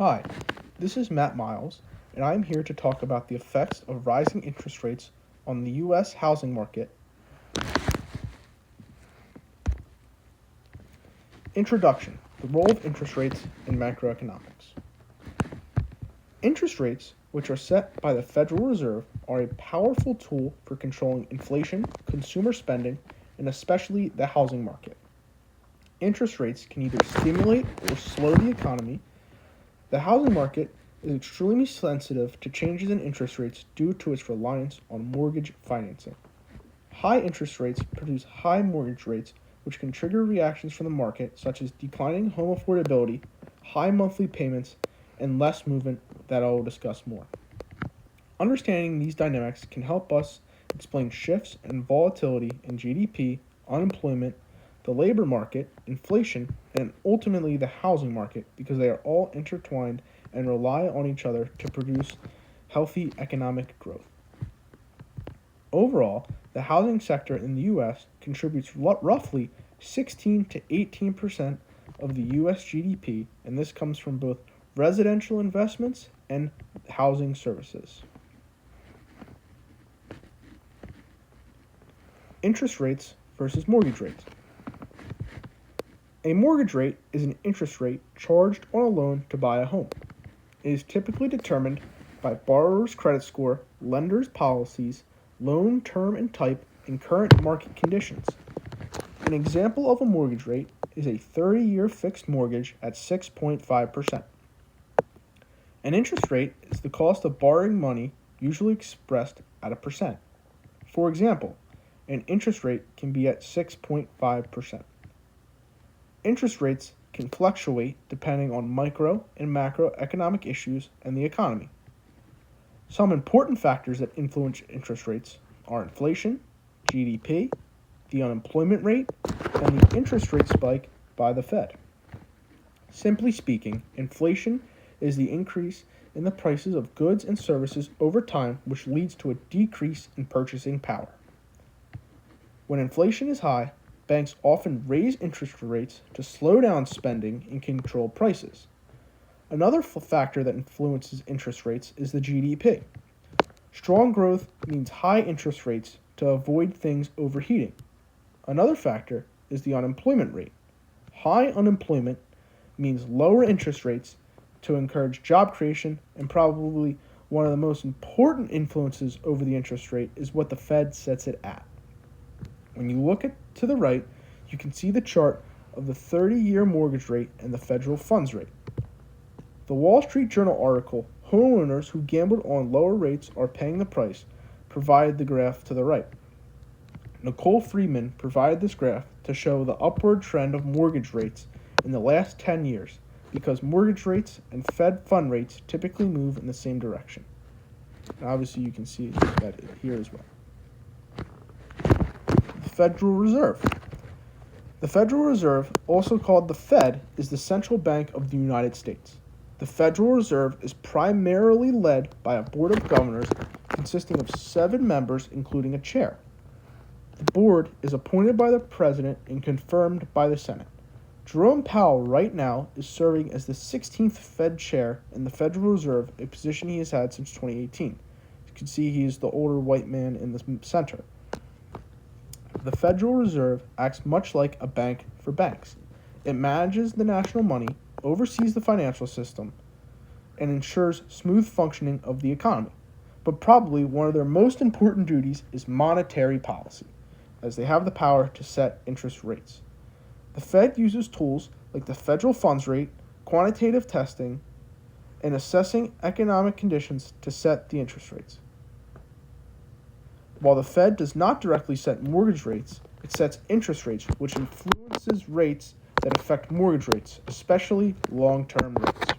Hi, this is Matt Miles, and I am here to talk about the effects of rising interest rates on the U.S. housing market. Introduction: The role of interest rates in macroeconomics. Interest rates, which are set by the Federal Reserve, are a powerful tool for controlling inflation, consumer spending, and especially the housing market. Interest rates can either stimulate or slow the economy. The housing market is extremely sensitive to changes in interest rates due to its reliance on mortgage financing. High interest rates produce high mortgage rates, which can trigger reactions from the market, such as declining home affordability, high monthly payments, and less movement that I will discuss more. Understanding these dynamics can help us explain shifts and volatility in GDP, unemployment, the labor market, inflation, and ultimately the housing market, because they are all intertwined and rely on each other to produce healthy economic growth. Overall, the housing sector in the U.S. contributes roughly 16 to 18% of the U.S. GDP, and this comes from both residential investments and housing services. Interest rates versus mortgage rates. A mortgage rate is an interest rate charged on a loan to buy a home. It is typically determined by borrower's credit score, lender's policies, loan term and type, and current market conditions. An example of a mortgage rate is a 30-year fixed mortgage at 6.5%. An interest rate is the cost of borrowing money, usually expressed at a percent. For example, an interest rate can be at 6.5%. Interest rates can fluctuate depending on micro and macroeconomic issues and the economy. Some important factors that influence interest rates are inflation, GDP, the unemployment rate, and the interest rate spike by the Fed. Simply speaking, inflation is the increase in the prices of goods and services over time, which leads to a decrease in purchasing power. When inflation is high, banks often raise interest rates to slow down spending and control prices. Another factor that influences interest rates is the GDP. Strong growth means high interest rates to avoid things overheating. Another factor is the unemployment rate. High unemployment means lower interest rates to encourage job creation, and probably one of the most important influences over the interest rate is what the Fed sets it at. When you look to the right, you can see the chart of the 30-year mortgage rate and the federal funds rate. The Wall Street Journal article, "Homeowners Who Gambled on Lower Rates Are Paying the Price," provided the graph to the right. Nicole Friedman provided this graph to show the upward trend of mortgage rates in the last 10 years, because mortgage rates and Fed fund rates typically move in the same direction. And obviously you can see that here as well. Federal Reserve. The Federal Reserve, also called the Fed, is the central bank of the United States. The Federal Reserve is primarily led by a board of governors consisting of 7 members, including a chair. The board is appointed by the president and confirmed by the Senate. Jerome Powell right now is serving as the 16th Fed chair in the Federal Reserve, a position he has had since 2018. You can see he is the older white man in the center. The Federal Reserve acts much like a bank for banks. It manages the national money, oversees the financial system, and ensures smooth functioning of the economy. But probably one of their most important duties is monetary policy, as they have the power to set interest rates. The Fed uses tools like the federal funds rate, quantitative testing, and assessing economic conditions to set the interest rates. While the Fed does not directly set mortgage rates, it sets interest rates, which influences rates that affect mortgage rates, especially long-term rates.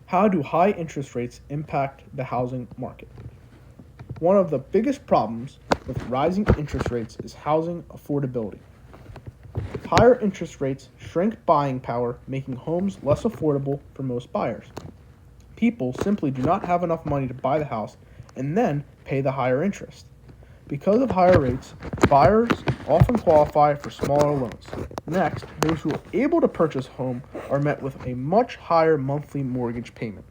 How do high interest rates impact the housing market? One of the biggest problems with rising interest rates is housing affordability. Higher interest rates shrink buying power, making homes less affordable for most buyers. People simply do not have enough money to buy the house and then pay the higher interest. Because of higher rates, buyers often qualify for smaller loans. Next, those who are able to purchase a home are met with a much higher monthly mortgage payment.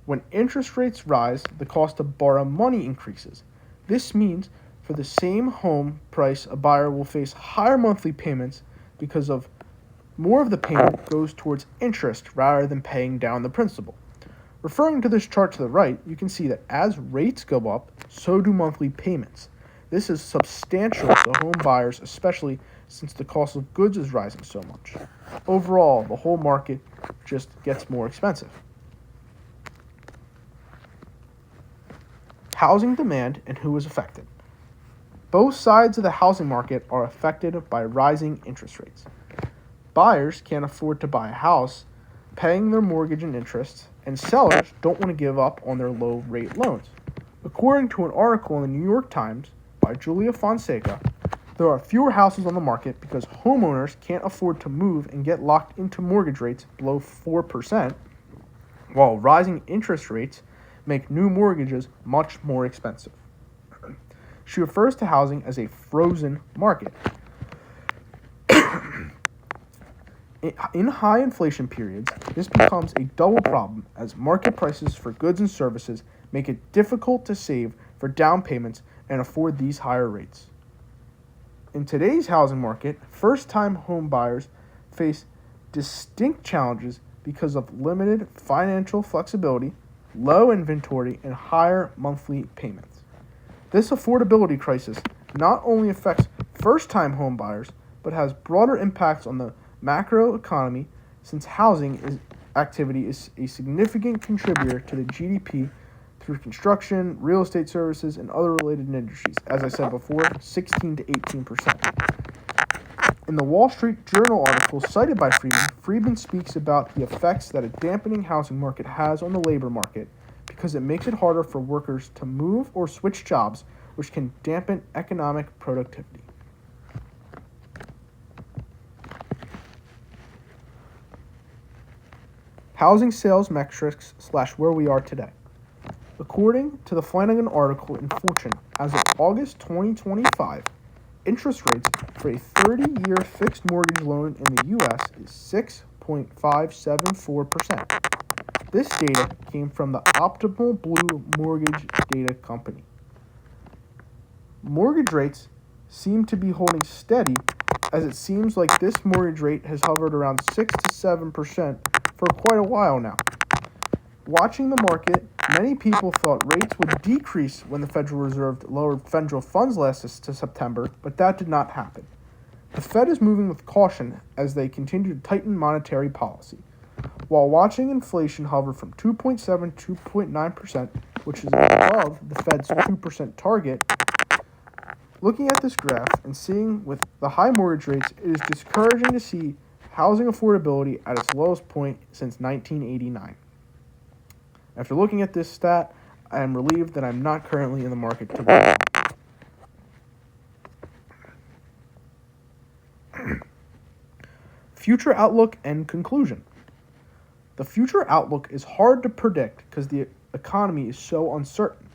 When interest rates rise, the cost to borrow money increases. This means for the same home price, a buyer will face higher monthly payments because of more of the payment goes towards interest rather than paying down the principal. Referring to this chart to the right, you can see that as rates go up, so do monthly payments. This is substantial to home buyers, especially since the cost of goods is rising so much. Overall, the whole market just gets more expensive. Housing demand and who is affected. Both sides of the housing market are affected by rising interest rates. Buyers can't afford to buy a house, paying their mortgage and interest, and sellers don't want to give up on their low-rate loans. According to an article in the New York Times by Julia Fonseca, there are fewer houses on the market because homeowners can't afford to move and get locked into mortgage rates below 4%, while rising interest rates make new mortgages much more expensive. She refers to housing as a frozen market. In high inflation periods, this becomes a double problem as market prices for goods and services make it difficult to save for down payments and afford these higher rates. In today's housing market, first-time home buyers face distinct challenges because of limited financial flexibility, low inventory, and higher monthly payments. This affordability crisis not only affects first-time home buyers, but has broader impacts on the macroeconomy since housing activity is a significant contributor to the GDP through construction, real estate services, and other related industries. As I said before, 16 to 18%. In the Wall Street Journal article cited by Friedman speaks about the effects that a dampening housing market has on the labor market because it makes it harder for workers to move or switch jobs, which can dampen economic productivity. Housing sales metrics / where we are today. According to the Flanagan article in Fortune, as of August 2025, interest rates for a 30-year fixed mortgage loan in the U.S. is 6.574%. This data came from the Optimal Blue Mortgage Data Company. Mortgage rates seem to be holding steady as it seems like this mortgage rate has hovered around 6 to 7% for quite a while now. Watching the market, many people thought rates would decrease when the Federal Reserve lowered federal funds last September, but that did not happen. The Fed is moving with caution as they continue to tighten monetary policy. While watching inflation hover from 2.7 to 2.9%, which is above the Fed's 2% target, looking at this graph and seeing with the high mortgage rates, it is discouraging to see housing affordability at its lowest point since 1989. After looking at this stat, I am relieved that I'm not currently in the market to buy. Future outlook and conclusion. The future outlook is hard to predict because the economy is so uncertain.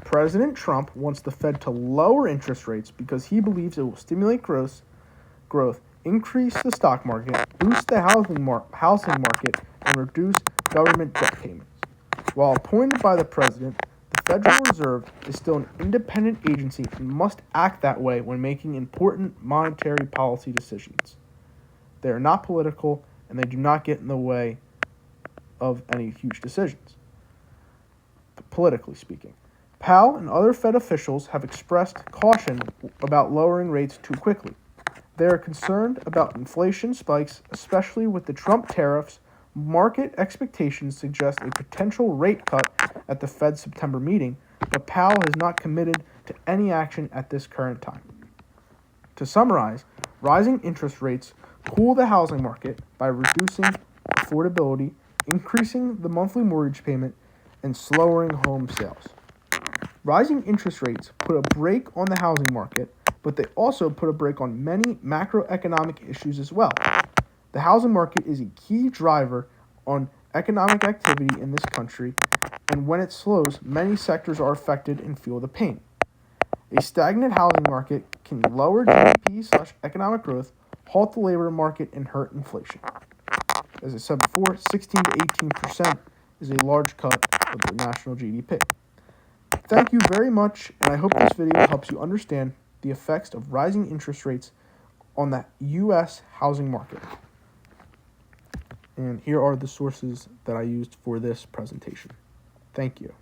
President Trump wants the Fed to lower interest rates because he believes it will stimulate growth, increase the stock market, boost the housing market, and reduce government debt payments. While appointed by the president, the Federal Reserve is still an independent agency and must act that way when making important monetary policy decisions. They are not political, and they do not get in the way of any huge decisions, politically speaking. Powell and other Fed officials have expressed caution about lowering rates too quickly. They are concerned about inflation spikes, especially with the Trump tariffs. Market expectations suggest a potential rate cut at the Fed's September meeting, but Powell has not committed to any action at this current time. To summarize, rising interest rates cool the housing market by reducing affordability, increasing the monthly mortgage payment, and slowing home sales. Rising interest rates put a brake on the housing market, but they also put a brake on many macroeconomic issues as well. The housing market is a key driver on economic activity in this country, and when it slows, many sectors are affected and feel the pain. A stagnant housing market can lower GDP/economic growth, halt the labor market, and hurt inflation. As I said before, 16 to 18% is a large cut of the national GDP. Thank you very much, and I hope this video helps you understand the effects of rising interest rates on the U.S. housing market. And here are the sources that I used for this presentation. Thank you.